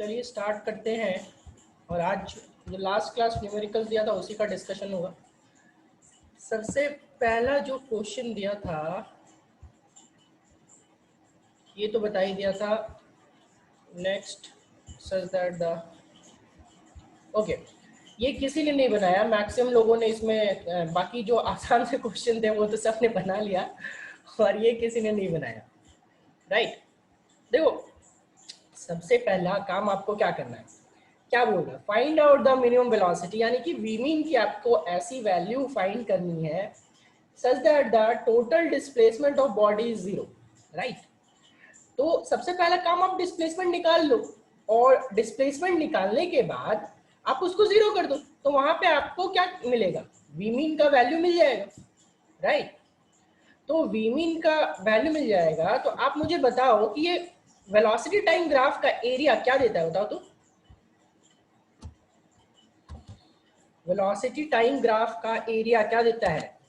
चलिए स्टार्ट करते हैं। और आज जो लास्ट क्लास न्यूमेरिकल दिया था उसी का डिस्कशन होगा। सबसे पहला जो क्वेश्चन दिया था ये तो बता ही दिया था, next such that the okay, ये किसी ने नहीं बनाया, मैक्सिमम लोगों ने इसमें बाकी जो आसान से क्वेश्चन थे वो तो सबने बना लिया और ये किसी ने नहीं बनाया, राइट। देखो सबसे पहला काम आपको क्या करना है, क्या बोल रहा है, find out the minimum velocity, यानी कि वीमीन की आपको ऐसी वैल्यू फाइंड करनी है such that the total displacement of body is zero, right. तो सबसे पहला काम आप डिस्प्लेसमेंट निकाल लो और डिस्प्लेसमेंट निकालने के बाद आप उसको जीरो कर दो, तो वहां पे आपको क्या मिलेगा, वीमीन का वैल्यू मिल जाएगा, राइट। तो वीमीन का वैल्यू मिल जाएगा, तो आप मुझे बताओ कि ये वेलोसिटी टाइम ग्राफ का एरिया क्या देता है, बताओ तो। वेलोसिटी टाइम ग्राफ का एरिया क्या देता है,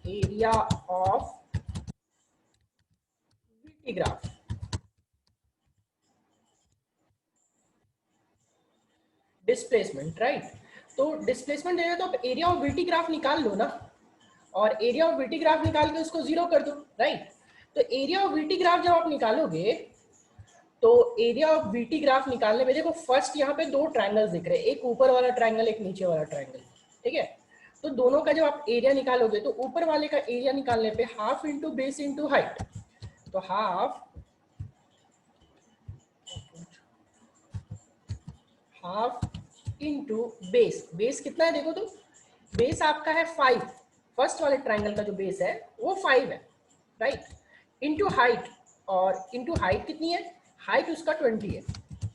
area of VT graph. Displacement, right. तो डिस्प्लेसमेंट दे रहे तो आप एरिया ऑफ वीटी ग्राफ निकाल लो ना, और एरिया ऑफ वीटी ग्राफ निकाल के उसको जीरो कर दो, राइट। तो एरिया ऑफ वीटी ग्राफ जब आप निकालोगे तो एरिया ऑफ वीटी ग्राफ निकालने में देखो फर्स्ट यहाँ पे दो ट्रायंगल्स दिख रहे हैं, एक ऊपर वाला ट्रायंगल एक नीचे वाला ट्रायंगल, ठीक है। तो दोनों का जब आप एरिया निकालोगे तो ऊपर वाले का एरिया निकालने पे half into base into height, तो हाफ इंटू बेस, बेस कितना है देखो, तो बेस आपका है 5, फर्स्ट वाले ट्रायंगल का जो बेस है वो 5 है, राइट, इंटू हाइट, और इंटू हाइट कितनी है, हाइट उसका 20 है,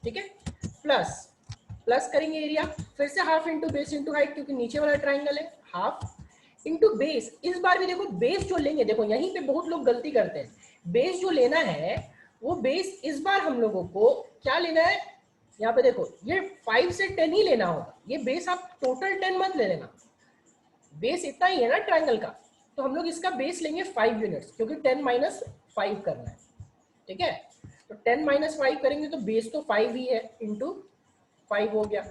ठीक है, प्लस प्लस करेंगे एरिया, फिर से half into base into height, क्योंकि नीचे वाला ट्रायंगल है, हाफ इंटू बेस। इस बार भी देखो बेस जो लेंगे, देखो यहीं पे बहुत लोग गलती करते हैं, बेस जो लेना है वो बेस इस बार हम लोगों को क्या लेना है, यहाँ पे देखो ये 5 से 10 ही लेना होगा, ये बेस आप टोटल 10 मत ले लेना, बेस इतना ही है ना ट्रायंगल का, तो हम लोग इसका बेस लेंगे 5 यूनिट्स, क्योंकि 10 माइनस 5 करना है, ठीक है। तो 10 माइनस 5 करेंगे तो बेस तो 5 ही है, इंटू 5 हो गया,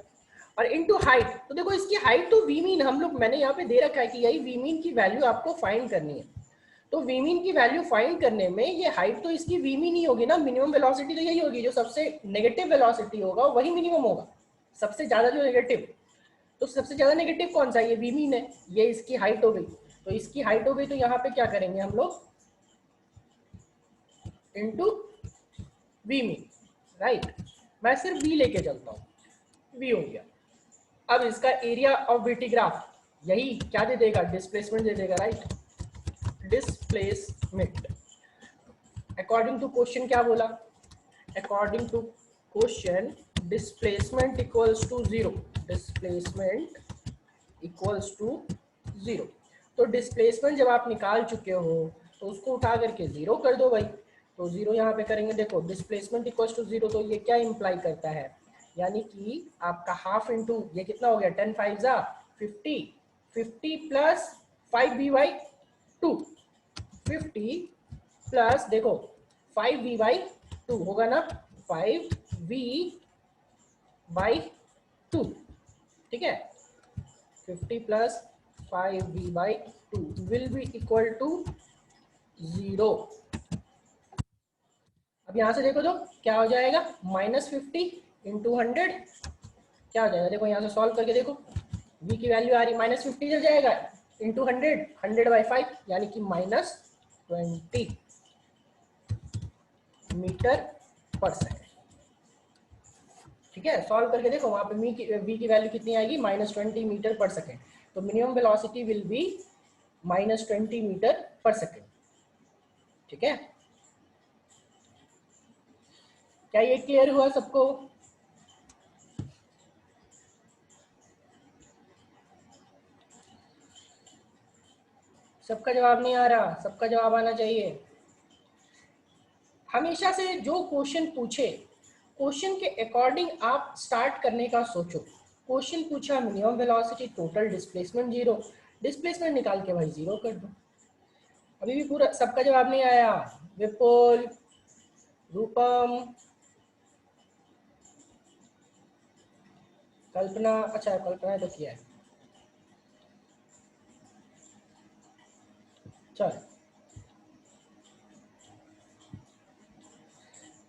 और इंटू हाइट, तो देखो इसकी हाइट तो वीमीन हम लोग, मैंने यहाँ पे दे रखा है कि यही वीमीन की वैल्यू आपको फाइंड करनी है, तो वीमीन की वैल्यू फाइंड करने में ये हाइट तो इसकी वीमीन ही होगी ना, मिनिमम वेलोसिटी तो यही होगी, जो सबसे नेगेटिव वेलोसिटी होगा वही मिनिमम होगा, सबसे ज्यादा जो नेगेटिव, तो सबसे ज्यादा नेगेटिव कौन सा, ये वीमीन है, ये इसकी हाइट हो गई, तो इसकी हाइट हो गई, तो यहाँ पे क्या करेंगे हम लोग, इंटू वीमीन, राइट। मैं सिर्फ वी लेके चलता हूँ, वी हो गया। अब इसका एरिया ऑफ वीटी ग्राफ यही क्या दे देगा, डिस्प्लेसमेंट दे देगा, right, displacement according to question क्या बोला, according to question displacement equals to zero, displacement equals to zero. तो डिस्प्लेसमेंट जब आप निकाल चुके हो तो उसको उठा करके जीरो कर दो भाई, तो जीरो यहाँ पे करेंगे, देखो डिस्प्लेसमेंट इक्वल्स टू जीरो, तो ये क्या इंप्लाई करता है, यानी कि आपका हाफ इंटू ये कितना हो गया, 10 5 जा 50, 50 प्लस 5 बी बाई 2, 50 प्लस देखो 5 बी बाई 2 होगा ना, 5 बी बाई 2, ठीक है, 50 plus 5v by 2 will be equal to 0। अब यहां से देखो तो क्या हो जाएगा, -50 इंटू 100 क्या हो जाएगा, देखो यहां से सॉल्व करके देखो, v की वैल्यू आ रही -50 चल जाएगा इंटू 100, 100 बाई 5 यानी कि -20 मीटर पर सेकेंड, ठीक है। सॉल्व करके देखो वहां पे v की वैल्यू कितनी आएगी, -20 मीटर पर सेकेंड, तो minimum velocity will be -20 metre पर सेकेंड, ठीक है। क्या ये क्लियर हुआ सबको, सबका जवाब नहीं आ रहा, सबका जवाब आना चाहिए। हमेशा से जो क्वेश्चन पूछे क्वेश्चन के अकॉर्डिंग आप स्टार्ट करने का सोचो, क्वेश्चन पूछा minimum velocity, total displacement zero, displacement निकाल के भाई जीरो कर दो। अभी भी पूरा सबका जवाब नहीं आया, विपुल, रूपम, कल्पना, अच्छा कल्पना तो किया है, चल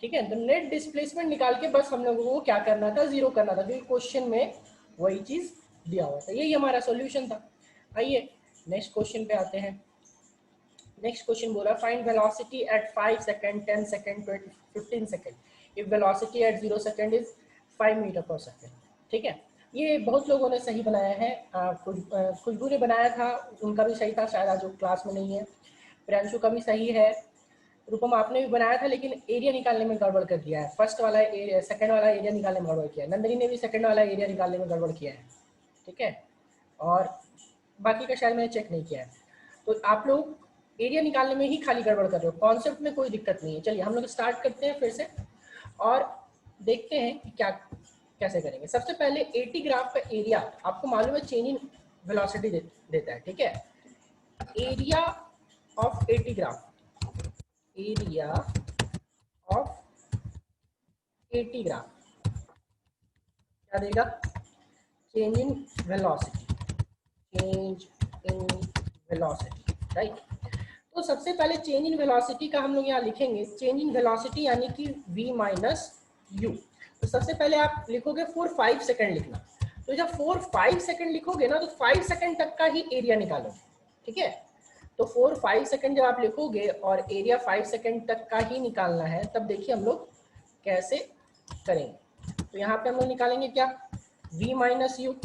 ठीक है। तो नेट डिस्प्लेसमेंट निकाल के बस हम लोगों को क्या करना था, जीरो करना था, क्योंकि क्वेश्चन में वही चीज दिया हुआ था, यही हमारा सॉल्यूशन था। आइए नेक्स्ट क्वेश्चन पे आते हैं। नेक्स्ट क्वेश्चन बोला find velocity at 5 second, 10 second, 20, 15 second if velocity at 0 second is 5 metre पर सेकंड। ठीक है, ये बहुत लोगों ने सही बनाया है, खुशबू ने बनाया था, उनका भी सही था, शायद आज वो क्लास में नहीं है। प्रियांशु का भी सही है, रूपम आपने भी बनाया था, लेकिन एरिया निकालने में गड़बड़ कर दिया है, फर्स्ट वाला एरिया, सेकंड वाला एरिया निकालने में गड़बड़ किया है, नंदनी ने भी सेकंड वाला एरिया निकालने में गड़बड़ किया है। ठीक है, और बाकी का शायद मैंने चेक नहीं किया है। तो आप लोग एरिया निकालने में ही खाली गड़बड़ कर रहे हो, कॉन्सेप्ट में कोई दिक्कत नहीं है। चलिए हम लोग स्टार्ट करते हैं फिर से और देखते हैं कि क्या कैसे करेंगे। सबसे पहले 80 ग्राफ का एरिया आपको मालूम है चेंज इन वेलोसिटी देता है। ठीक है, area of 80 graph, area of 80 ग्राम क्या देगा, change in velocity, change in velocity, right. तो सबसे पहले चेंज इन वेलोसिटी का हम लोग यहाँ लिखेंगे, चेंज इन वेलोसिटी यानी कि v माइनस यू। तो सबसे पहले आप लिखोगे 4-5 सेकंड लिखना, तो जब 4-5 सेकंड लिखोगे ना तो 5 सेकंड तक का ही एरिया निकालोगे। ठीक है, तो 4-5 सेकंड जब आप लिखोगे और एरिया 5 सेकंड तक का ही निकालना है, तब देखिए हम लोग कैसे करेंगे। तो यहाँ पे हम लोग निकालेंगे क्या, v minus u,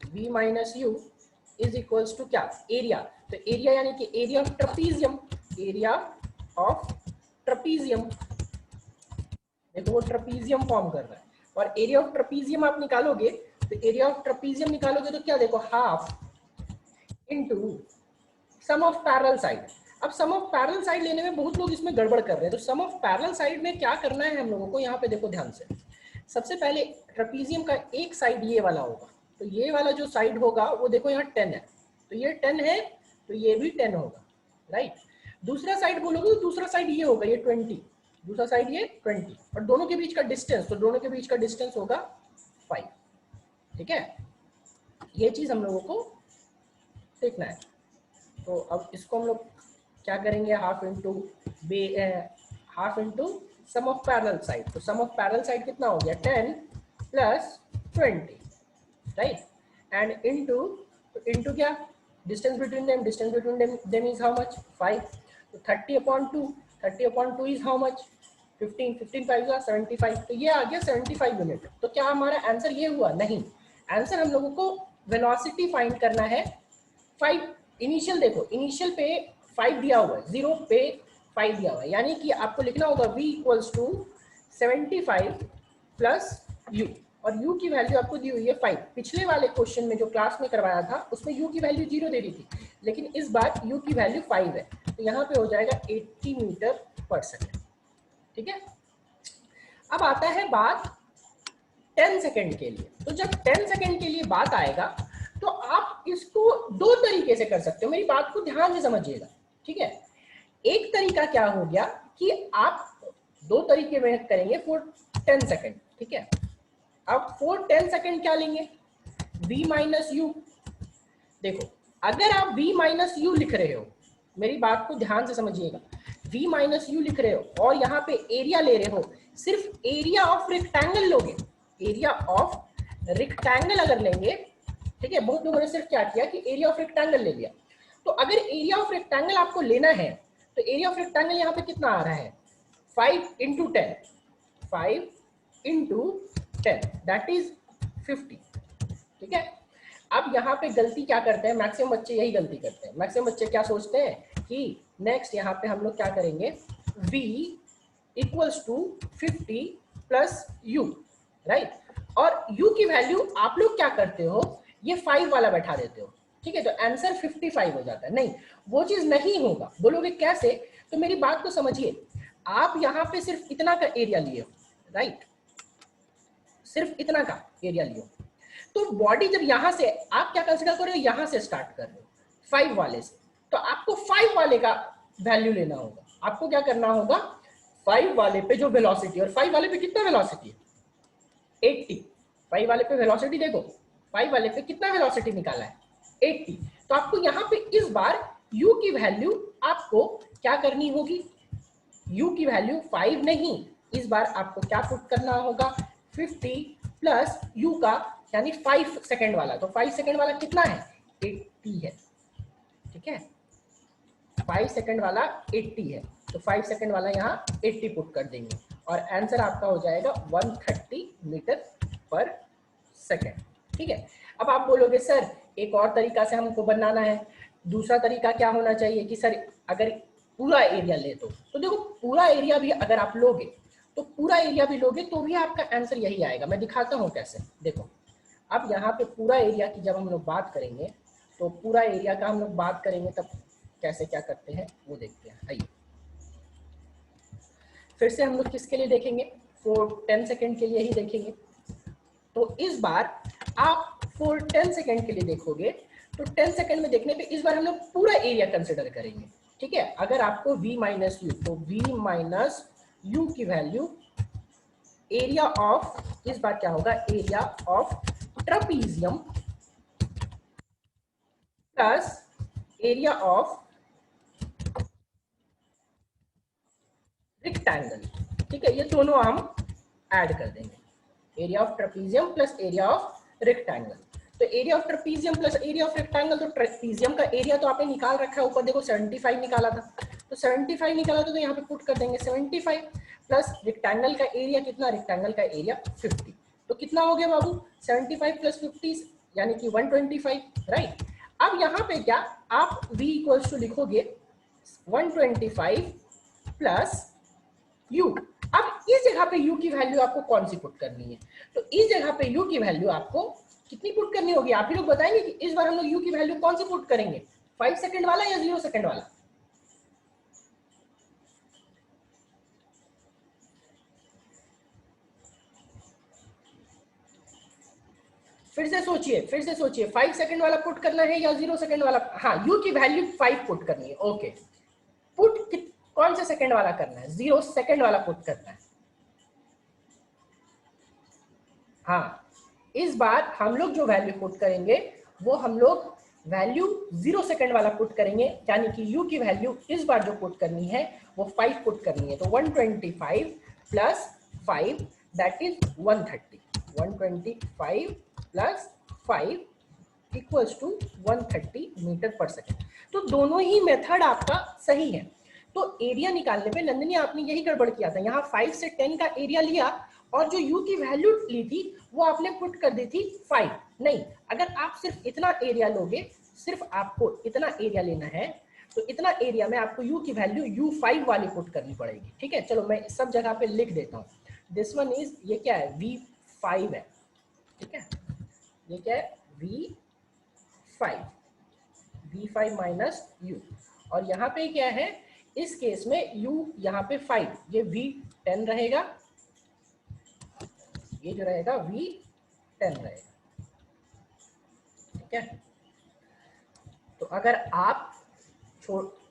v minus u is equals to क्या, एरिया। तो एरिया यानी कि area of trapezium, area of trapezium, देखो वो ट्रपीजियम फॉर्म कर रहा है, और एरिया ऑफ ट्रपीजियम आप निकालोगे, तो एरिया ऑफ ट्रपीजियम निकालोगे तो क्या, देखो half into sum of parallel side. अब सम ऑफ पैरेलल साइड लेने में बहुत लोग इसमें गड़बड़ कर रहे हैं, तो सम ऑफ पैरेलल साइड में क्या करना है हम लोगों को, यहाँ पे देखो ध्यान से। सबसे पहले ट्रपीजियम का एक साइड ये वाला होगा, तो ये वाला जो साइड होगा वो देखो यहाँ 10 है, तो ये 10 है, तो ये भी 10 होगा, राइट। दूसरा साइड बोलोगे तो दूसरा साइड ये होगा, ये 20, दूसरा साइड ये 20, और दोनों के बीच का डिस्टेंस, तो दोनों के बीच का डिस्टेंस होगा 5। ठीक है, ये चीज हम लोगों को देखना है। तो अब इसको हम लोग क्या करेंगे, half into sum of parallel side. तो सम ऑफ पैरेलल साइड कितना हो गया, 10 प्लस 20, राइट, एंड इंटू क्या, distance between them, distance between them is how much, 5। तो 30/2, 30/2 इज हाउ मच, 15, 15 5 का 75, तो ये आ गया 75 यूनिट। तो क्या हमारा आंसर ये हुआ, नहीं, आंसर हम लोगों को वेलोसिटी फाइंड करना है 5। इनिशियल देखो, इनिशियल पे 5 दिया हुआ है, 0 पे 5 दिया हुआ है, यानी कि आपको लिखना होगा v equals to 75 plus u, और u की वैल्यू आपको दी हुई है 5। पिछले वाले क्वेश्चन में जो क्लास में करवाया था उसमें u की वैल्यू 0 दे दी थी, लेकिन इस बार u की वैल्यू 5 है, तो यहाँ पे हो जाएगा 80 मीटर पर सेकेंड। ठीक है, अब आता है बात 10 सेकेंड के लिए। तो जब 10 सेकेंड के लिए बात आएगा तो आप इसको दो तरीके से कर सकते हो, मेरी बात को ध्यान से समझिएगा। ठीक है, एक तरीका क्या हो गया कि आप दो तरीके में करेंगे फॉर 10 सेकेंड। ठीक है, अब फॉर 10 सेकेंड क्या लेंगे, v माइनस यू। देखो अगर आप v माइनस यू लिख रहे हो, मेरी बात को ध्यान से समझिएगा, v माइनस यू लिख रहे हो और यहाँ पे एरिया ले रहे हो, सिर्फ एरिया ऑफ रेक्टेंगल लोगे, एरिया ऑफ रेक्टेंगल अगर लेंगे, ठीक है, बहुत लोगों ने सिर्फ क्या किया कि एरिया ऑफ रेक्टेंगल ले लिया। तो अगर एरिया ऑफ रेक्टेंगल आपको लेना है तो एरिया ऑफ रेक्टेंगल यहाँ पे कितना आ रहा है, 5 इंटू 10, 5 इंटू 10 दैट इज 50। ठीक है, अब यहाँ पे गलती क्या करते हैं, मैक्सिमम बच्चे यही गलती करते हैं। मैक्सिमम बच्चे क्या सोचते हैं कि नेक्स्ट यहाँ पे हम लोग क्या करेंगे, v equals to 50 plus u, right, और u की वैल्यू आप लोग क्या करते हो, ये 5 वाला बैठा देते हो। ठीक है, तो आंसर 55 हो जाता है। नहीं, वो चीज नहीं होगा। बोलोगे कैसे, तो मेरी बात को समझिए, आप यहाँ पे सिर्फ इतना का एरिया लिए हो, राइट, सिर्फ इतना का एरिया लियो, तो बॉडी जब यहां से आप क्या कंसीडर कर रहे हो, यहां से स्टार्ट कर रहे हो 5 वाले से, तो आपको 5 वाले का वैल्यू लेना होगा। आपको क्या करना होगा, 5 वाले पे जो वेलोसिटी, और 5 वाले पे कितना वेलोसिटी है, 80, फाइव वाले पे वेलोसिटी देखो, फाइव वाले पे कितना वेलोसिटी निकाला है 80। तो आपको यहाँ पे इस बार u की वैल्यू आपको क्या करनी होगी, u की वैल्यू 5 नहीं, इस बार आपको क्या पुट करना होगा 50 प्लस u का यानी 5 सेकंड वाला, तो 5 सेकंड वाला कितना है 80 है, ठीक है 5 सेकंड वाला 80 है, तो 5 सेकंड वाला यहाँ 80 पुट कर देंगे और आंसर आपका हो जाएगा 130 मीटर पर सेकंड, ठीक है। अब आप बोलोगे सर एक और तरीका से हमको बनाना है, दूसरा तरीका क्या होना चाहिए कि सर अगर पूरा एरिया ले तो देखो पूरा एरिया भी अगर आप लोगे तो पूरा एरिया भी लोगे तो भी आपका आंसर यही आएगा। मैं दिखाता हूँ कैसे, देखो अब यहाँ पे पूरा एरिया की जब हम लोग बात करेंगे तो पूरा एरिया का हम लोग बात करेंगे तब कैसे क्या करते हैं वो देखते हैं। आइए फिर से हम लोग किसके लिए देखेंगे, 10 सेकेंड के लिए ही देखेंगे। तो इस बार आप 10 सेकेंड के लिए देखोगे तो 10 सेकेंड में देखने पे इस बार हम लोग पूरा एरिया कंसिडर करेंगे, ठीक है। अगर आपको v माइनस यू, तो v माइनस यू की वैल्यू एरिया ऑफ, इस बार क्या होगा area of trapezium plus area of rectangle, ठीक है, ये दोनों हम ऐड कर देंगे, area of trapezium plus area of rectangle. तो area of trapezium plus area of rectangle, तो ट्रापीजियम का एरिया तो आपने निकाल रखा है ऊपर देखो 75 निकाला था, तो 75 निकाला था तो यहाँ पे पुट कर देंगे 75 प्लस रेक्टेंगल का एरिया कितना, रेक्टेंगल का एरिया 50, तो कितना हो गया बाबू 75 प्लस 50 यानी कि 125, राइट। अब यहाँ पे क्या आप v इक्वल्स टू लिखोगे 125 प्लस u। अब इस जगह पे u की वैल्यू आपको कौन सी पुट करनी है, तो इस जगह पे u की वैल्यू आपको कितनी पुट करनी होगी, आप ही लोग बताएंगे कि इस बार हम लोग u की वैल्यू कौन सी पुट करेंगे, 5 सेकंड वाला या 0 सेकंड वाला। फिर से सोचिए 5 सेकंड वाला पुट करना है या 0 सेकंड वाला, हाँ u की वैल्यू 5 पुट करनी है, ओके। पुट कौन से सेकंड वाला करना है, 0 सेकंड वाला पुट करना है, हाँ। इस बार हम लोग जो वैल्यू पुट करेंगे वो हम लोग वैल्यू 0 सेकंड वाला पुट करेंगे, यानी कि u की वैल्यू इस बार जो पुट करनी है वो 5 पुट करनी है, तो 125 plus 5 that is 130, 125 plus 5 equals to 130 metre पर सेकेंड। तो दोनों ही मेथड आपका सही है। तो एरिया निकालने पे नंदिनी आपने यही गड़बड़ किया था, यहाँ 5 से 10 का एरिया लिया और जो u की वैल्यू ली थी वो आपने पुट कर दी थी 5, नहीं अगर आप सिर्फ इतना एरिया लोगे, सिर्फ आपको इतना एरिया लेना है तो इतना एरिया में आपको u की वैल्यू u5 वाली पुट करनी पड़ेगी, ठीक है। चलो मैं सब जगह पे लिख देता हूँ, दिस वन इज, ये क्या है v5 है, ठीक है, ये क्या है v5, v5 माइनस u, और यहाँ पे क्या है इस केस में u यहाँ पे 5, ये v10 रहेगा, ये जो रहेगा v10 रहेगा, ठीक है। तो अगर आप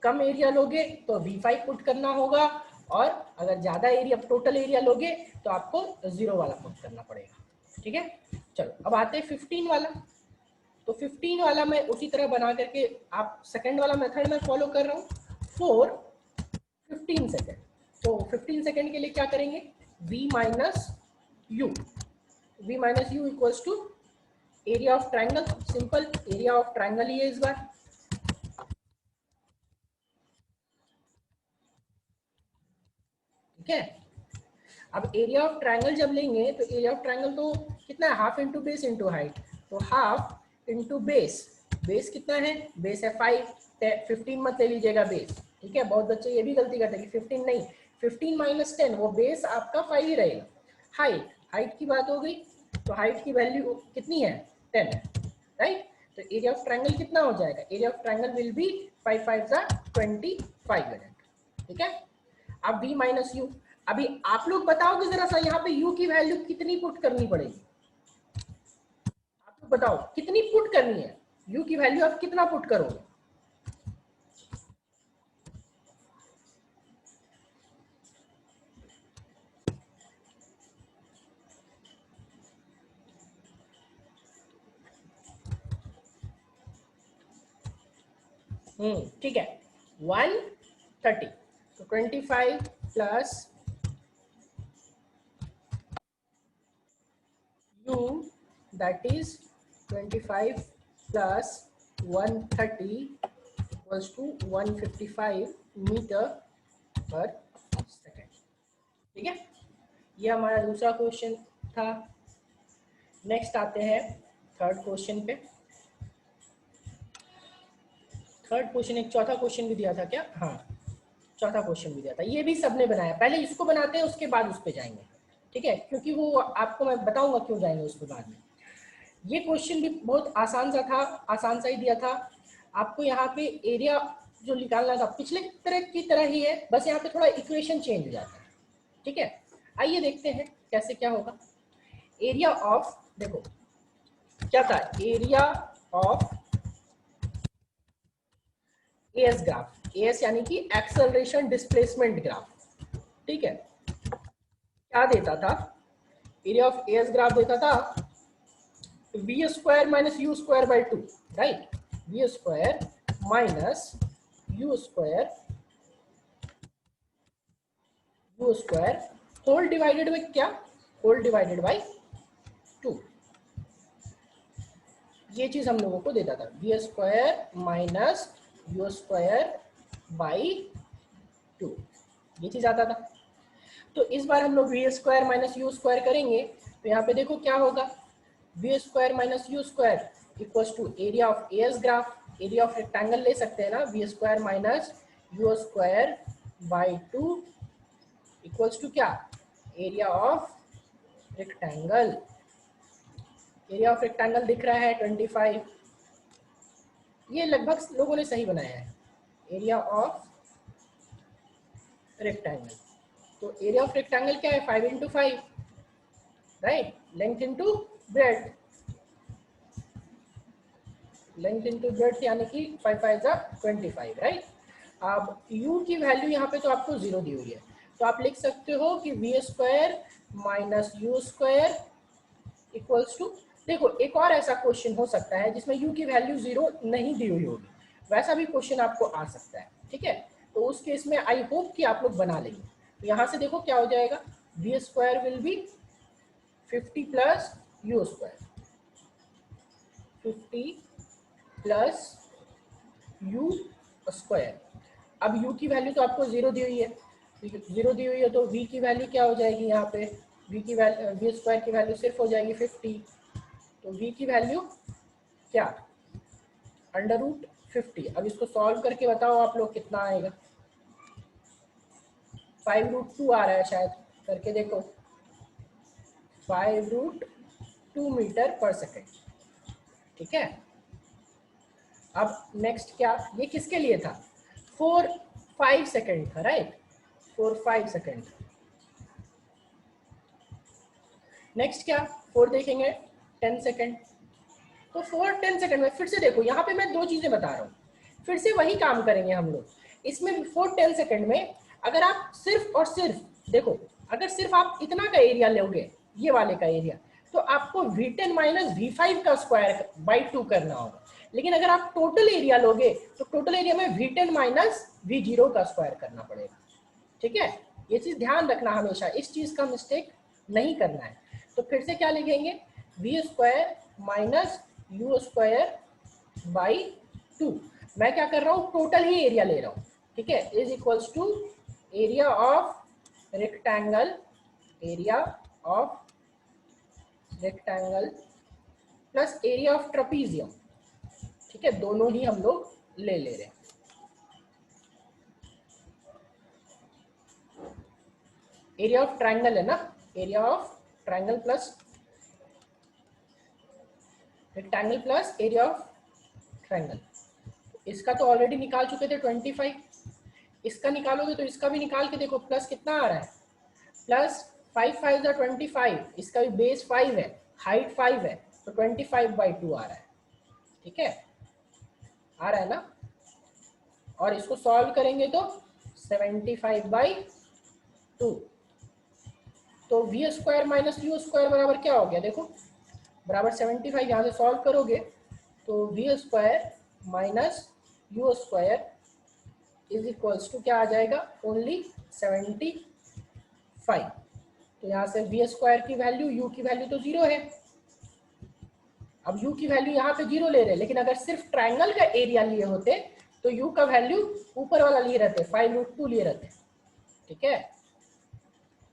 कम एरिया लोगे तो v5 पुट करना होगा, और अगर ज्यादा एरिया टोटल एरिया लोगे तो आपको 0 वाला पुट करना पड़ेगा, ठीक है। चलो अब आते हैं 15 वाला। तो 15 वाला मैं उसी तरह बना करके, आप सेकंड वाला मेथड में फॉलो कर रहा हूँ, 15 सेकेंड। तो 15 सेकेंड के लिए क्या करेंगे, v minus u, v minus u equals to area of triangle, simple area of triangle ही है इस बार, ठीक है। अब एरिया ऑफ ट्राइंगल जब लेंगे तो एरिया ऑफ ट्राइंगल तो कितना है, half into base into height, तो हाफ इंटू बेस, बेस कितना है, बेस है 5, 15 मत ले लीजिएगा बेस, ठीक है। बहुत बच्चे ये भी गलती करते हैं कि 15 नहीं, 15 माइनस 10, वो बेस आपका 5 ही रहेगा। हाइट, हाइट की बात हो गई तो हाइट की वैल्यू कितनी है 10 है, राइट। तो एरिया ऑफ ट्राइंगल कितना हो जाएगा, area of triangle will be 5 5 25 unit, ठीक है। अब v माइनस यू, अभी आप लोग बताओगे जरा सा यहाँ पे u की वैल्यू कितनी पुट करनी पड़ेगी, आप लोग बताओ कितनी पुट करनी है, u की वैल्यू आप कितना पुट करोगे, ठीक है, 130, तो 25 plus u, that is 25 plus 130 equals to 155 metre पर सेकेंड। ठीक है, ये हमारा दूसरा क्वेश्चन था। नेक्स्ट आते हैं थर्ड क्वेश्चन पे। थर्ड क्वेश्चन, एक चौथा क्वेश्चन भी दिया था क्या? हाँ, चौथा क्वेश्चन भी दिया था, ये भी सबने बनाया। पहले इसको बनाते हैं, उसके बाद उस पर जाएंगे, ठीक है, क्योंकि वो आपको मैं बताऊंगा क्यों जाएंगे उस पर बाद में। ये क्वेश्चन भी बहुत आसान सा था, आसान सा ही दिया था आपको। यहाँ पे एरिया जो निकालना था पिछले तरह की तरह ही है, बस यहाँ पे थोड़ा इक्वेशन चेंज हो जाता है। ठीक है, आइए देखते हैं कैसे क्या होगा। एरिया ऑफ, देखो क्या था, area of AS graph, as यानी कि एक्सेलरेशन डिस्प्लेसमेंट ग्राफ। ठीक है, क्या देता था, एरिया ऑफ एएस ग्राफ देता था v square minus u square by 2, right, v square minus u square whole divided by क्या, होल डिवाइडेड बाई 2। ये चीज हम लोगों को देता था, v square minus u square by 2, ये चीज आता था। तो इस बार हम लोग v square minus u square करेंगे, तो यहाँ पे देखो क्या होगा, v square minus u square equals to area of AS graph, area of rectangle ले सकते हैं ना, v square minus u square by 2 equals to क्या, area of rectangle. Area of rectangle दिख रहा है 25, ये लगभग लोगों ने सही बनाया है, एरिया ऑफ रेक्टेंगल। तो एरिया ऑफ रेक्टेंगल क्या है, 5 into 5, right, length into breadth, length into breadth यानी कि 5 5 25, राइट। अब u की वैल्यू यहाँ पे तो आपको 0 दी हुई है, तो आप लिख सकते हो कि v square minus u square equals to, देखो एक और ऐसा क्वेश्चन हो सकता है जिसमें u की वैल्यू 0 नहीं दी हुई होगी, वैसा भी क्वेश्चन आपको आ सकता है। ठीक है, तो उस केस में आई होप कि आप लोग बना लेंगे। तो यहाँ से देखो क्या हो जाएगा, v square will be 50 plus u square, 50 plus u square. अब u की वैल्यू तो आपको 0 दी हुई है, 0 दी हुई है, तो v की वैल्यू क्या हो जाएगी, यहाँ पे v की वैल्यू, वी स्क्वायर की वैल्यू सिर्फ हो जाएगी 50, तो v की वैल्यू क्या, अंडर रूट 50। अब इसको सॉल्व करके बताओ आप लोग कितना आएगा, 5√2 आ रहा है शायद, करके देखो, 5√2 मीटर पर सेकेंड। ठीक है, अब नेक्स्ट क्या, ये किसके लिए था, 4-5 सेकेंड था, राइट, 4-5 सेकेंड। नेक्स्ट क्या, 4 देखेंगे 10 सेकेंड, तो 4-10 सेकेंड में फिर से देखो, यहाँ पे मैं दो चीजें बता रहा हूँ, फिर से वही काम करेंगे हम लोग इसमें भी। 4-10 सेकेंड में अगर आप सिर्फ और सिर्फ देखो, अगर सिर्फ आप इतना का एरिया लोगे, ये वाले का एरिया, तो आपको V10 माइनस V5 का स्क्वायर बाई 2 करना होगा। लेकिन अगर आप टोटल एरिया लोगे तो टोटल एरिया में V10 माइनस V0 का स्क्वायर करना पड़ेगा। ठीक है, ये चीज ध्यान रखना हमेशा, इस चीज का मिस्टेक नहीं करना है। तो फिर से क्या लिखेंगे, v square minus u square by 2, मैं क्या कर रहा हूँ, टोटल ही एरिया ले रहा हूँ। ठीक है, is equals to area of rectangle, area of rectangle plus area of trapezium. ठीक है, दोनों ही हम लोग ले रहे हैं। एरिया ऑफ ट्रायंगल है ना, area of triangle plus rectangle plus area of triangle. इसका तो ऑलरेडी निकाल चुके थे 25, इसका निकालोगे तो इसका भी निकाल के देखो, प्लस कितना आ रहा है, प्लस 5 5 25, इसका भी बेस 5 है, हाइट 5 है, तो 25/2 आ रहा है। ठीक है, आ रहा है ना, और इसको सॉल्व करेंगे तो 75/2, तो v square minus u square बराबर क्या हो गया, देखो बराबर 75, यहाँ से सॉल्व करोगे तो v square minus u square is equals to क्या आ जाएगा, ओनली 75। तो यहाँ से वी स्क्वायर की वैल्यू, यू की वैल्यू तो 0 है। अब u की वैल्यू यहाँ पे 0 ले रहे हैं, लेकिन अगर सिर्फ ट्रायंगल का एरिया लिए होते तो u का वैल्यू ऊपर वाला लिए रहते, 5√2 लिए रहते। ठीक है,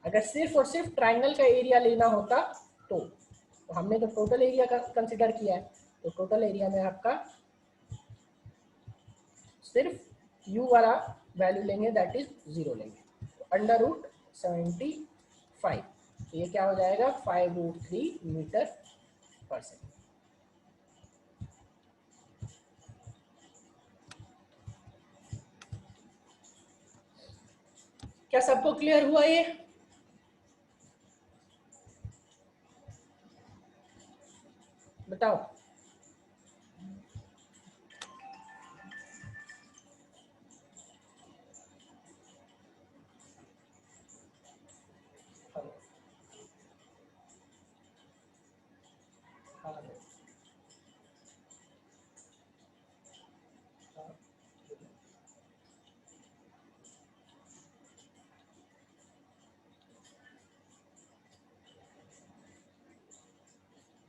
अगर सिर्फ और सिर्फ ट्रायंगल का एरिया लेना होता तो हमने तो टोटल एरिया का कंसिडर किया है, तो टोटल एरिया में आपका सिर्फ u वाला वैल्यू लेंगे, दैट इज 0 लेंगे, तो √75। तो ये क्या हो जाएगा, 5√3 मीटर पर सेकेंड। क्या सबको क्लियर हुआ ये? बताओ।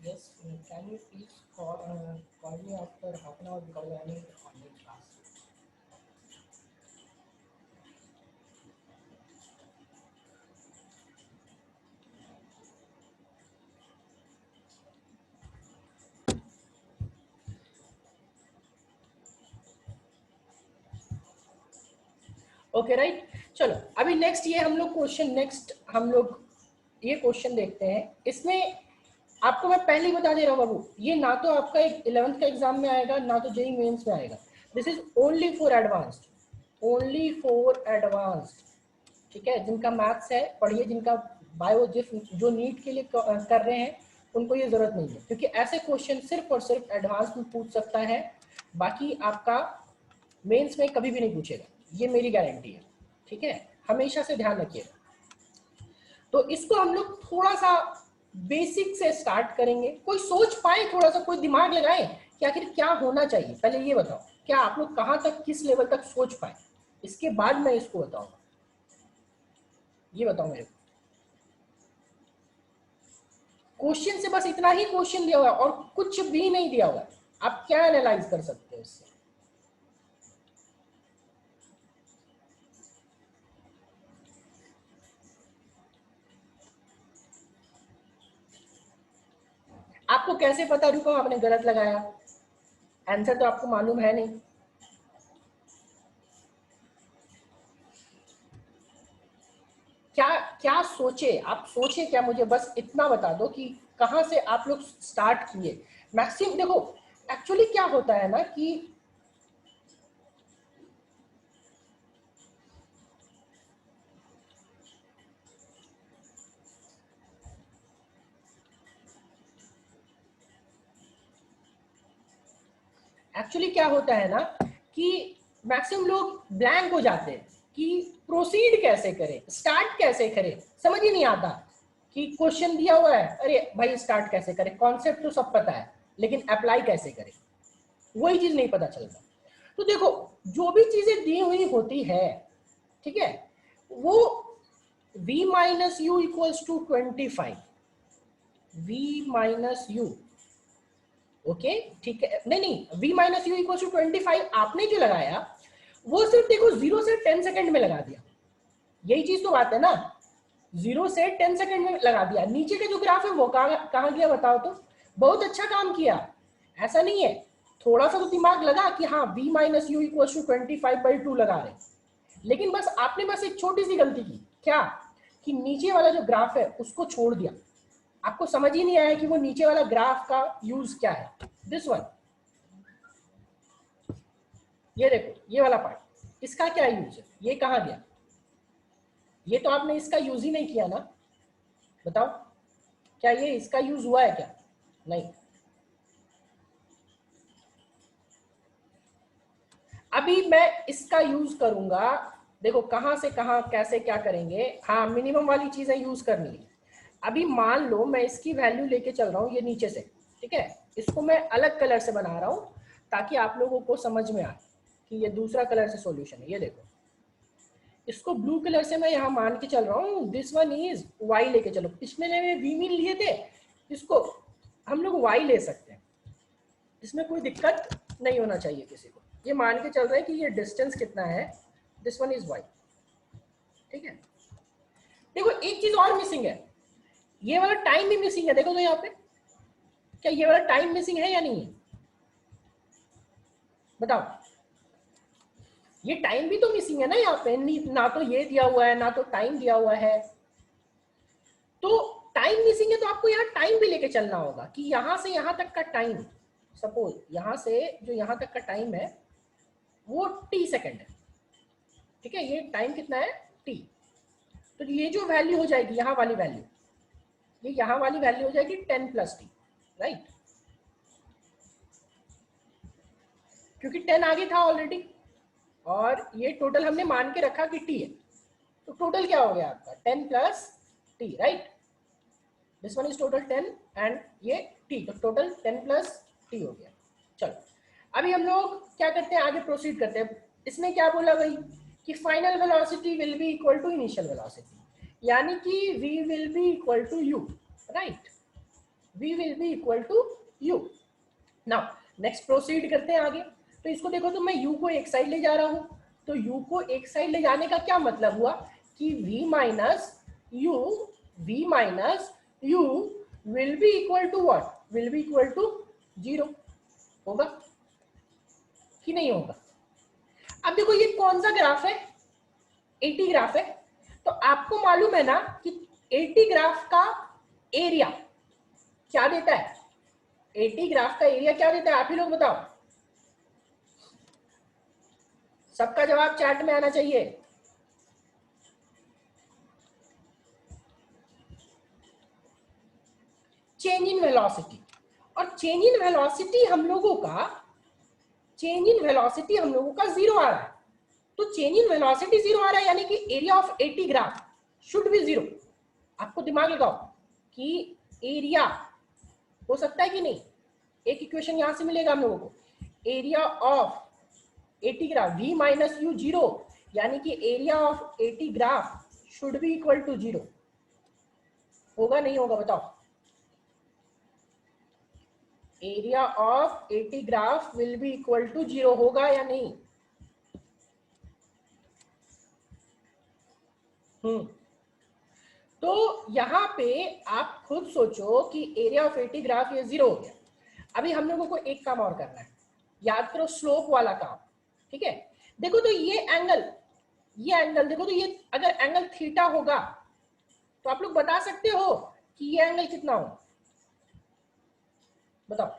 Yes, can you please call me after half an hour because I need online class. Okay right, चलो अभी नेक्स्ट ये हम लोग ये क्वेश्चन देखते हैं। इसमें आपको मैं पहले ही बता दे रहा हूँ बाबू, ये ना तो आपका 11th का एग्जाम में आएगा, ना तो जेईई मेंस में आएगा। This is only for advanced, only for advanced. ठीक है, जिनका मैथ्स है पढ़िए, जिनका बायो जो नीट के लिए कर रहे हैं उनको ये जरूरत नहीं है, क्योंकि ऐसे क्वेश्चन सिर्फ और सिर्फ एडवांस में पूछ सकता है, बाकी आपका मेंस में कभी भी नहीं पूछेगा, ये मेरी गारंटी है। ठीक है, हमेशा से ध्यान रखिएगा। तो इसको हम लोग थोड़ा सा बेसिक से स्टार्ट करेंगे। कोई सोच पाए, थोड़ा सा कोई दिमाग लगाए कि आखिर क्या होना चाहिए, पहले ये बताओ, क्या आप लोग कहां तक, किस लेवल तक सोच पाए, इसके बाद मैं इसको बताऊंगा। ये बताओ मेरे को, क्वेश्चन से बस इतना ही क्वेश्चन दिया हुआ है और कुछ भी नहीं दिया हुआ है, आप क्या एनालाइज कर सकते हो इससे? आपको कैसे पता रुको आपने गलत लगाया, आंसर तो आपको मालूम है नहीं। क्या क्या सोचे आप, सोचे क्या, मुझे बस इतना बता दो कि कहां से आप लोग स्टार्ट किए। मैक्सिमम देखो, एक्चुअली क्या होता है ना कि एक्चुअली क्या होता है ना कि मैक्सिमम लोग ब्लैंक हो जाते हैं कि प्रोसीड कैसे करें, स्टार्ट कैसे करें, समझ ही नहीं आता कि क्वेश्चन दिया हुआ है, अरे भाई स्टार्ट कैसे करें, कॉन्सेप्ट तो सब पता है लेकिन अप्लाई कैसे करें, वही चीज नहीं पता चलता। तो देखो, जो भी चीजें दी हुई होती है, ठीक है, वो v minus u equals to 25, v minus u, okay ठीक है, नहीं नहीं, v minus u equal to 25 आपने जो लगाया वो सिर्फ देखो 0 से 10 सेकंड में लगा दिया, यही चीज तो बात है ना, 0 से 10 सेकंड में लगा दिया। नीचे का जो ग्राफ है वो कहाँ गया बताओ तो? बहुत अच्छा काम किया, ऐसा नहीं है, थोड़ा सा तो दिमाग लगा कि हाँ v minus u equal to 25/2 लगा रहे, लेकिन बस आपने बस एक छोटी सी गलती की, क्या कि नीचे वाला जो ग्राफ है उसको छोड़ दिया, आपको समझ ही नहीं आया कि वो नीचे वाला ग्राफ का यूज क्या है। दिस वन, ये देखो ये वाला पार्ट, इसका क्या यूज है, ये कहाँ गया, ये तो आपने इसका यूज ही नहीं किया ना, बताओ क्या ये इसका यूज हुआ है क्या? नहीं। अभी मैं इसका यूज करूंगा, देखो कहां से कहां कैसे क्या करेंगे, हाँ मिनिमम वाली चीजें यूज करनी है। अभी मान लो मैं इसकी वैल्यू लेके चल रहा हूँ ये नीचे से, ठीक है, इसको मैं अलग कलर से बना रहा हूँ ताकि आप लोगों को समझ में आए। कि ये दूसरा कलर से सॉल्यूशन है। ये देखो, इसको ब्लू कलर से मैं यहाँ मान के चल रहा हूँ, दिस वन इज वाई लेके चलो। पिछले में वी मीन लिए थे, इसको हम लोग वाई ले सकते हैं, इसमें कोई दिक्कत नहीं होना चाहिए किसी को। ये मान के चल रहे हैं कि ये डिस्टेंस कितना है, दिस वन इज वाई, ठीक है। देखो एक चीज और मिसिंग है, ये वाला टाइम भी मिसिंग है। देखो तो यहाँ पे, क्या ये वाला टाइम मिसिंग है या नहीं है, बताओ। ये टाइम भी तो मिसिंग है ना यहाँ पे, ना तो ये दिया हुआ है ना तो टाइम दिया हुआ है। तो टाइम मिसिंग है तो आपको यहाँ टाइम भी लेके चलना होगा कि यहाँ से यहाँ तक का टाइम, सपोज यहाँ से जो यहाँ तक का टाइम है वो t सेकेंड है, ठीक है। ये टाइम कितना है t, तो ये जो वैल्यू हो जाएगी यहाँ वाली वैल्यू, ये यहाँ वाली वैल्यू हो जाएगी 10 प्लस टी, राइट, क्योंकि 10 आगे था ऑलरेडी और ये टोटल हमने मान के रखा कि t है, तो टोटल क्या हो गया आपका 10 plus T, right. This one is total 10 and ये t, तो टोटल 10 प्लस टी हो गया। चलो अभी हम लोग क्या करते हैं, आगे प्रोसीड करते हैं। इसमें क्या बोला भाई कि final velocity will be equal to initial velocity, यानी कि v will be equal to u, right, v will be equal to u। Now next proceed करते हैं आगे। तो इसको देखो, तो मैं u को एक साइड ले जा रहा हूं, तो u को एक साइड ले जाने का क्या मतलब हुआ कि v minus u will be equal to what, will be equal to 0, होगा कि नहीं होगा। अब देखो ये कौन सा ग्राफ है, 80 ग्राफ है, तो आपको मालूम है ना कि 80 ग्राफ का एरिया क्या देता है, 80 ग्राफ का एरिया क्या देता है, आप ही लोग बताओ। सबका जवाब चैट में आना चाहिए। चेंज इन वेलोसिटी, और चेंज इन वेलोसिटी हम लोगों का, चेंज इन वेलोसिटी हम लोगों का 0 आ रहा है। तो चेंज इन वेलोसिटी 0 आ रहा है, यानी कि area of 80 graph should B 0। आपको दिमाग लगाओ कि एरिया हो सकता है कि नहीं, एक इक्वेशन यहां से मिलेगा हम लोगों को, area of 80 graph v minus u 0, यानी कि area of 80 graph should be equal to 0, होगा नहीं होगा बताओ। Area of 80 graph will be equal to 0, होगा या नहीं। तो यहां पे आप खुद सोचो कि एरिया ऑफ 80 ग्राफ ये 0 हो गया। अभी हम लोगों को एक काम और करना है, याद करो स्लोप वाला काम, ठीक है। देखो तो ये एंगल देखो, तो ये अगर एंगल थीटा होगा तो आप लोग बता सकते हो कि ये एंगल कितना हो, बताओ।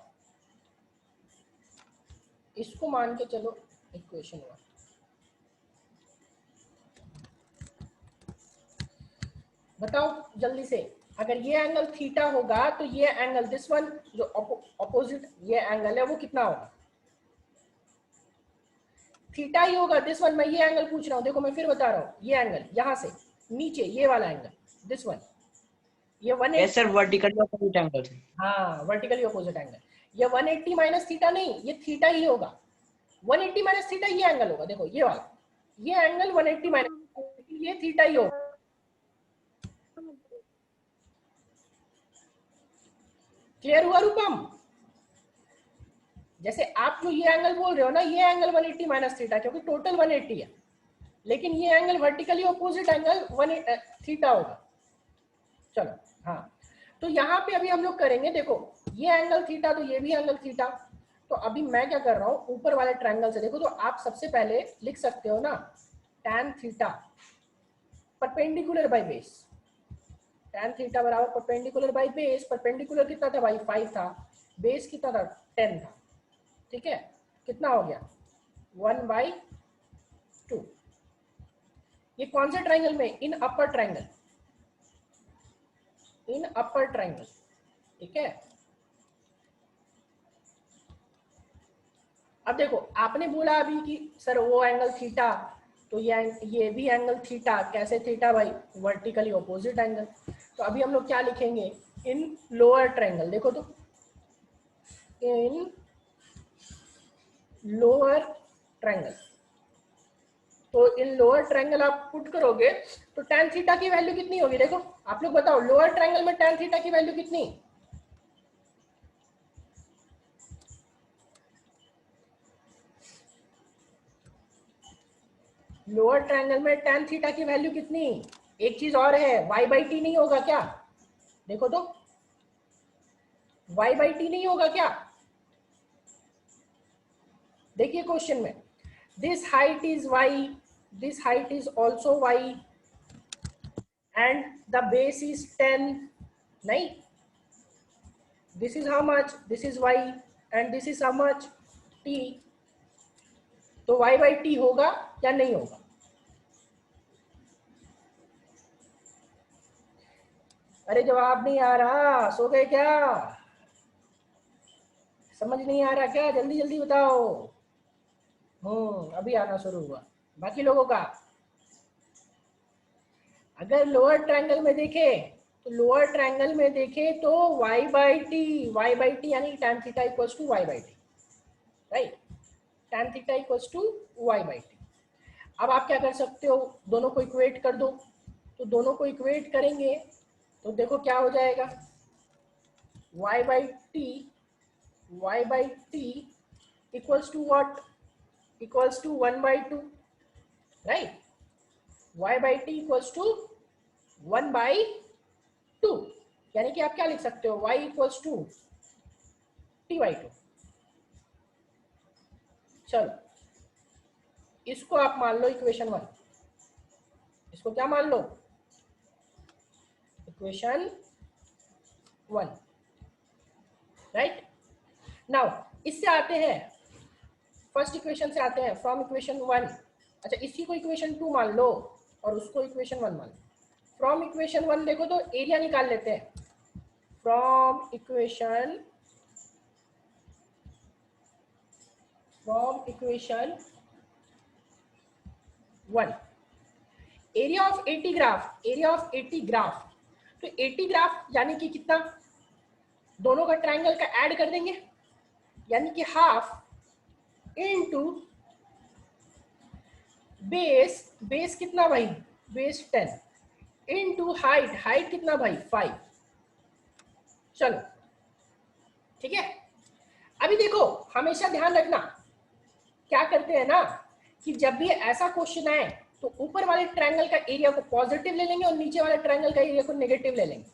इसको मान के चलो इक्वेशन हुआ, बताओ जल्दी से। अगर ये एंगल थीटा होगा तो ये एंगल, दिस वन जो ऑपोजिट ये एंगल है वो कितना होगा, थीटा ही होगा। दिस वन, मैं ये एंगल पूछ रहा हूँ, देखो मैं फिर बता रहा हूँ, ये एंगल यहाँ से नीचे ये वाला एंगल, दिस वन, ये 180, सर वर्टिकली ऑपोजिट एंगल से, हाँ वर्टिकली ऑपोजिट एंगल। ये 180 माइनस थीटा नहीं, ये थीटा ही होगा। 180 माइनस थीटा ये एंगल होगा, देखो ये वाला, ये एंगल 180 माइनस, ये थीटा ही होगा। क्लियर हुआ रूपम। जैसे आप जो ये एंगल बोल रहे हो ना, ये एंगल 180 माइनस थीटा, क्योंकि टोटल 180 है, लेकिन ये angle vertically opposite angle 1 theta होगा। चलो हाँ, तो यहाँ पे अभी हम लोग करेंगे, देखो ये एंगल थीटा तो ये भी एंगल थीटा। तो अभी मैं क्या कर रहा हूँ, ऊपर वाले ट्रायंगल से देखो, तो आप सबसे पहले लिख सकते हो ना tan theta perpendicular by base, tan theta बराबर परपेंडिकुलर बाय बेस। परपेंडिकुलर कितना था भाई, 5 था, बेस कितना था 10 था, ठीक है। कितना हो गया 1/2। ये कौन से ट्रायंगल में, इन अपर ट्रायंगल, इन अपर ट्रायंगल, ठीक है। अब देखो आपने बोला अभी कि सर वो एंगल थीटा, तो ये भी एंगल थीटा, कैसे थीटा भाई, वर्टिकली ऑपोजिट एंगल। तो अभी हम लोग क्या लिखेंगे, इन लोअर ट्रायंगल, देखो तो इन लोअर ट्रायंगल। तो इन लोअर ट्रायंगल आप पुट करोगे तो tan थीटा की वैल्यू कितनी होगी? देखो आप लोग बताओ, लोअर ट्रायंगल में tan थीटा की वैल्यू कितनी? लोअर ट्रायंगल में tan थीटा की वैल्यू कितनी? एक चीज और है, y/t नहीं होगा क्या? देखो तो y/t नहीं होगा क्या? देखिए क्वेश्चन में, this height is y, this height is also y and the base is 10, नहीं, this is how much, this is y and this is how much, t। तो y/t होगा या नहीं होगा? अरे जवाब नहीं आ रहा, सो गए क्या? समझ नहीं आ रहा क्या? जल्दी जल्दी बताओ। अभी आना शुरू हुआ। बाकी लोगों का, अगर लोअर ट्रायंगल में देखे तो लोअर ट्रायंगल में देखे तो y/t यानी tan theta equals to y/t, right? tan theta equals to y/t। अब आप क्या कर सकते हो, दोनों को इक्वेट कर दो। तो दोनों को इक्वेट करेंगे तो देखो क्या हो जाएगा, y/t equals to what? Equals to 1/2, right? y/t equals to 1/2, यानी कि आप क्या लिख सकते हो, y इक्वल्स टू t/2। चलो इसको आप मान लो इक्वेशन 1, इसको क्या मान लो, इक्वेशन 1, राइट? नाउ इससे आते हैं, फर्स्ट इक्वेशन से आते हैं, फ्रॉम इक्वेशन 1। अच्छा इसी को इक्वेशन 2 मान लो और उसको इक्वेशन 1 मान लो। फ्रॉम इक्वेशन 1 देखो तो एरिया निकाल लेते हैं। From equation 1, area of 80 graph, area of 80 graph. तो 80 ग्राफ यानी कि कितना, दोनों का ट्रायंगल का ऐड कर देंगे, यानी कि हाफ इनटू बेस, बेस कितना भाई, बेस 10 इनटू हाइट, हाइट कितना भाई 5। चलो ठीक है। अभी देखो हमेशा ध्यान रखना, क्या करते हैं ना कि जब भी ऐसा क्वेश्चन आए तो ऊपर वाले ट्रायंगल का एरिया को पॉजिटिव ले लेंगे और नीचे वाले ट्रायंगल का एरिया को नेगेटिव ले लेंगे,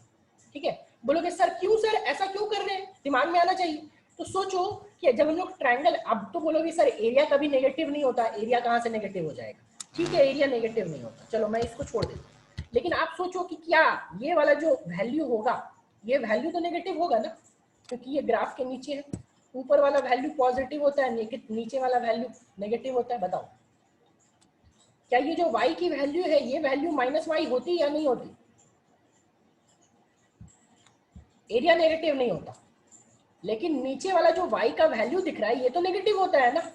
ठीक है? बोलोगे सर क्यों, सर ऐसा क्यों कर रहे हैं, दिमाग में आना चाहिए। तो सोचो कि जब हम लोग ट्रायंगल, अब तो बोलोगे सर एरिया कभी नेगेटिव नहीं होता, एरिया कहाँ से नेगेटिव हो जाएगा? ठीक है एरिया नेगेटिव नहीं होता, चलो मैं इसको छोड़ देता हूँ, लेकिन आप सोचो कि क्या ये वाला जो वैल्यू होगा, ये वैल्यू तो नेगेटिव होगा ना, क्योंकि ये ग्राफ के नीचे है। ऊपर वाला वैल्यू पॉजिटिव होता है, नीचे वाला वैल्यू नेगेटिव होता है। बताओ क्या ये जो y की वैल्यू है, ये वैल्यू -y होती या नहीं होती? एरिया नेगेटिव नहीं होता, लेकिन नीचे वाला जो y का वैल्यू दिख रहा है ये तो नेगेटिव होता है ना।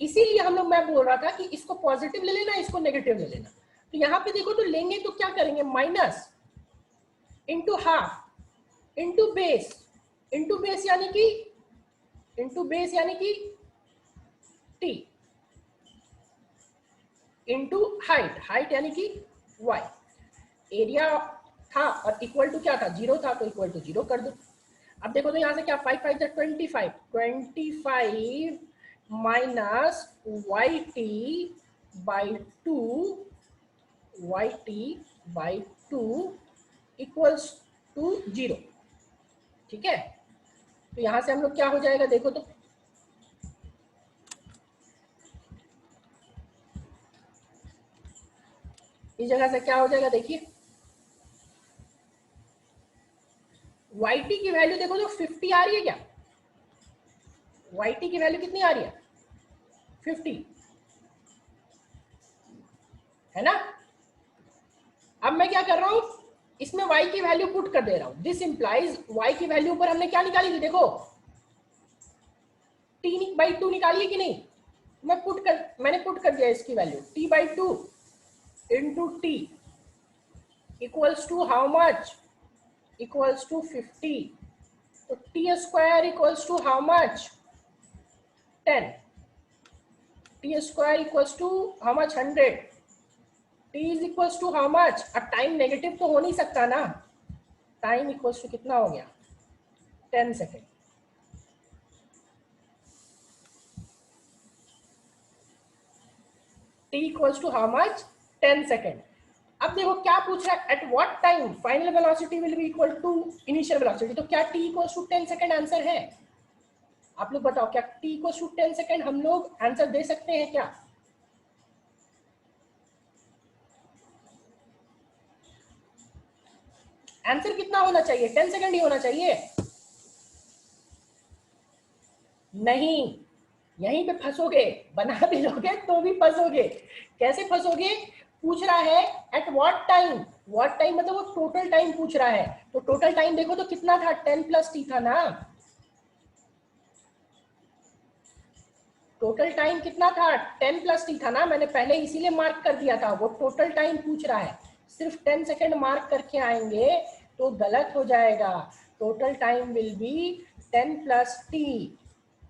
इसीलिए हम लोग, मैं बोल रहा था कि इसको पॉजिटिव ले लेना, इसको नेगेटिव ले लेना। तो यहाँ पे देखो तो लेंगे तो क्या करेंगे, minus into half into base, into base यानी कि, इंटू बेस यानी कि t इंटू हाइट, हाइट यानी कि y। एरिया था और इक्वल टू क्या था, 0 था, तो इक्वल टू 0 कर दो। अब देखो तो यहाँ से क्या, 5 5 25, 25 माइनस yt/2 इक्वल्स टू 0, ठीक है? तो यहाँ से हम लोग क्या हो जाएगा देखो तो, इस जगह से क्या हो जाएगा देखिए, yt की वैल्यू देखो तो 50 आ रही है क्या, yt की वैल्यू कितनी आ रही है, 50 है ना। अब मैं क्या कर रहा हूं, इसमें y की वैल्यू पुट कर दे रहा हूं, दिस इंप्लाइज y की वैल्यू पर हमने क्या निकाली थी, देखो t/2 निकाली कि नहीं, मैंने पुट कर दिया इसकी value, t/2 into t equals to how much, equals to 50। तो t² equals to how much, 10। T square equals to how much 100, t is equals to how much, अब टाइम नेगेटिव तो हो नहीं सकता ना, टाइम इक्वल्स टू कितना हो गया 10 second. t equals to how much 10 second. अब देखो क्या पूछ रहा है, at what time final velocity will be equal to initial velocity, तो क्या t इक्वल्स टू 10 सेकेंड आंसर है? आप लोग बताओ क्या t इक्वल्स टू 10 सेकेंड हम लोग आंसर दे सकते हैं क्या? आंसर कितना होना चाहिए? 10 सेकेंड ही होना चाहिए? नहीं, यहीं पे फंसोगे, बना भी लोगे तो भी फंसोगे। कैसे फंसोगे? पूछ रहा है at what time, what time मतलब वो टोटल टाइम पूछ रहा है, तो टोटल टाइम देखो तो कितना था, 10 प्लस टी था ना, टोटल टाइम कितना था, 10 प्लस टी था ना, मैंने पहले इसीलिए मार्क कर दिया था, वो टोटल टाइम पूछ रहा है, सिर्फ 10 सेकेंड मार्क करके आएंगे तो गलत हो जाएगा, total time will be 10 plus T,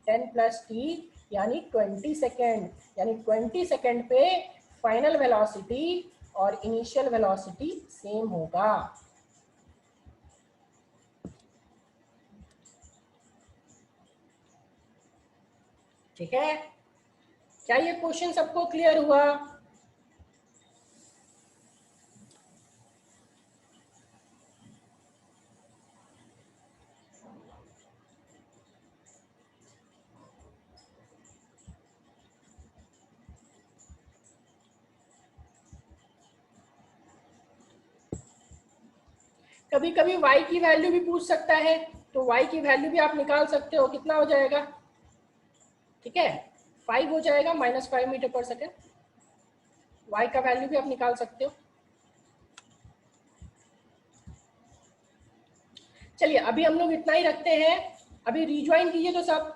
10 plus T यानी 20 सेकेंड, यानी 20 सेकेंड पे फाइनल वेलोसिटी और इनिशियल वेलोसिटी सेम होगा। ठीक है, क्या ये क्वेश्चन सबको क्लियर हुआ? कभी कभी y की वैल्यू भी पूछ सकता है, तो y की वैल्यू भी आप निकाल सकते हो, कितना हो जाएगा, ठीक है 5 हो जाएगा, -5 मीटर पर सेकेंड, y का वैल्यू भी आप निकाल सकते हो। चलिए अभी हम लोग इतना ही रखते हैं, अभी रिज्वाइन कीजिए तो सब।